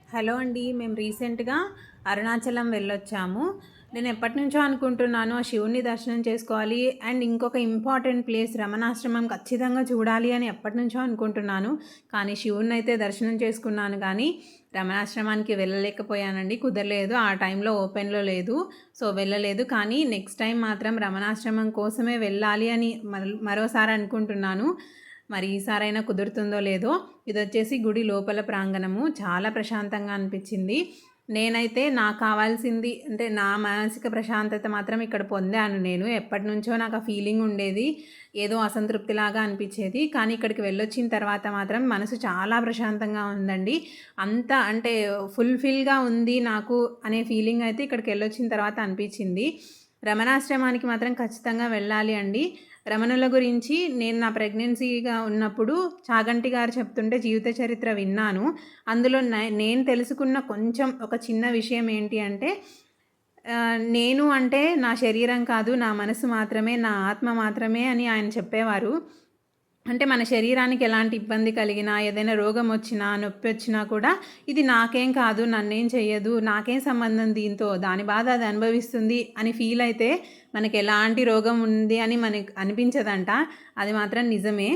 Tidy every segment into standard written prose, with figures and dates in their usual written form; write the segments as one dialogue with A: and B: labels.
A: Hello అండి. మేము రీసెంట్‌గా అరుణాచలం వెళ్ళొచ్చాము. నేను ఎప్పటినుంచో అనుకుంటున్నాను ఆ శివుడిని దర్శనం చేసుకోవాలి. అండ్ ఇంకొక ఇంపార్టెంట్ ప్లేస్ రమణాశ్రమం ఖచ్చితంగా చూడాలి అని ఎప్పటినుంచో అనుకుంటున్నాను. కానీ శివుడినైతే దర్శనం చేసుకున్నాను కానీ రమణాశ్రమానికి వెళ్ళలేకపోయానండి. కుదరలేదు. ఆ టైంలో ఓపెన్‌లో లేదు. సో, వెళ్ళలేదు. కానీ నెక్స్ట్ టైం మాత్రం రమణాశ్రమం కోసమే వెళ్ళాలి అని మరోసారి అనుకుంటున్నాను. మరి ఈసారైనా కుదురుతుందో లేదో. ఇదొచ్చేసి గుడి లోపల ప్రాంగణము. చాలా ప్రశాంతంగా అనిపించింది. నేనైతే నాకు కావాల్సింది అంటే నా మానసిక ప్రశాంతత మాత్రం ఇక్కడ పొందాను నేను. ఎప్పటినుంచో నాకు ఆ ఫీలింగ్ ఉండేది. ఏదో అసంతృప్తిలాగా అనిపించేది. కానీ ఇక్కడికి వెళ్ళొచ్చిన తర్వాత మాత్రం మనసు చాలా ప్రశాంతంగా ఉందండి. అంత అంటే ఫుల్‌ఫిల్‌గా ఉంది నాకు అనే ఫీలింగ్ అయితే ఇక్కడికి వెళ్ళొచ్చిన తర్వాత అనిపించింది. రమణాశ్రమానికి మాత్రం ఖచ్చితంగా వెళ్ళాలి అండి. రమణుల గురించి నేను నా ప్రెగ్నెన్సీగా ఉన్నప్పుడు చాగంటి గారు చెప్తుంటే జీవిత చరిత్ర విన్నాను. అందులో నేను తెలుసుకున్న కొంచెం ఒక చిన్న విషయం ఏంటి అంటే నేను అంటే నా శరీరం కాదు, నా మనసు మాత్రమే, నా ఆత్మ మాత్రమే అని ఆయన చెప్పేవారు. అంటే మన శరీరానికి ఎలాంటి ఇబ్బంది కలిగినా, ఏదైనా రోగం వచ్చినా, నొప్పి వచ్చినా కూడా ఇది నాకేం కాదు, నన్నేం చెయ్యదు, నాకేం సంబంధం దీంతో, దాని బాధ అది అనుభవిస్తుంది అని ఫీల్ అయితే మనకి ఎలాంటి రోగం ఉంది అని మనకి అనిపించదంట. అది మాత్రం నిజమే.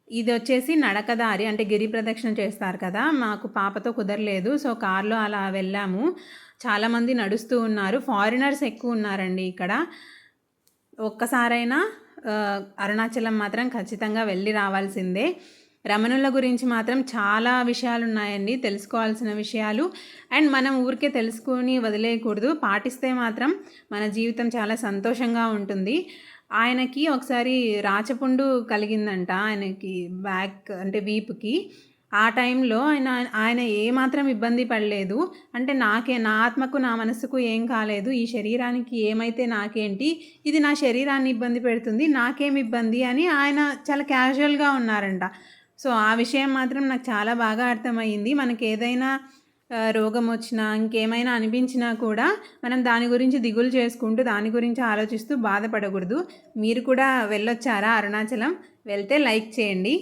A: ఇది వచ్చేసి నడకదారి అంటే గిరి ప్రదక్షిణ చేస్తారు కదా! మాకు పాపతో కుదరలేదు. సో, కార్‌లో అలా వెళ్ళాము. చాలామంది నడుస్తూ ఉన్నారు. ఫారినర్స్ ఎక్కువ ఉన్నారండి ఇక్కడ. ఒక్కసారైనా అరుణాచలం మాత్రం ఖచ్చితంగా వెళ్ళి రావాల్సిందే. రమణుల గురించి మాత్రం చాలా విషయాలున్నాయండి తెలుసుకోవాల్సిన విషయాలు. అండ్ మనం ఊరికే తెలుసుకొని వదిలేయకూడదు. పాటిస్తే మాత్రం మన జీవితం చాలా సంతోషంగా ఉంటుంది. ఆయనకి ఒకసారి రాచపుండు కలిగిందంట ఆయనకి బ్యాక్ అంటే వీపుకి. ఆ టైంలో ఆయన ఏమాత్రం ఇబ్బంది పడలేదు. అంటే నా ఆత్మకు, నా మనసుకు ఏం కాలేదు. ఈ శరీరానికి ఏమైతే నాకేంటి, ఇది నా శరీరాన్ని ఇబ్బంది పెడుతుంది. నాకేం ఇబ్బంది అని ఆయన చాలా క్యాజువల్‌గా ఉన్నారంట. సో, ఆ విషయం మాత్రం నాకు చాలా బాగా అర్థమయ్యింది. మనకేదైనా రోగం వచ్చినా, ఇంకేమైనా అనిపించినా కూడా మనం దాని గురించి దిగులు చేసుకుంటూ, దాని గురించి ఆలోచిస్తూ బాధపడకూడదు. మీరు కూడా వెళ్ళొచ్చారా అరుణాచలం? వెళ్తే లైక్ చేయండి.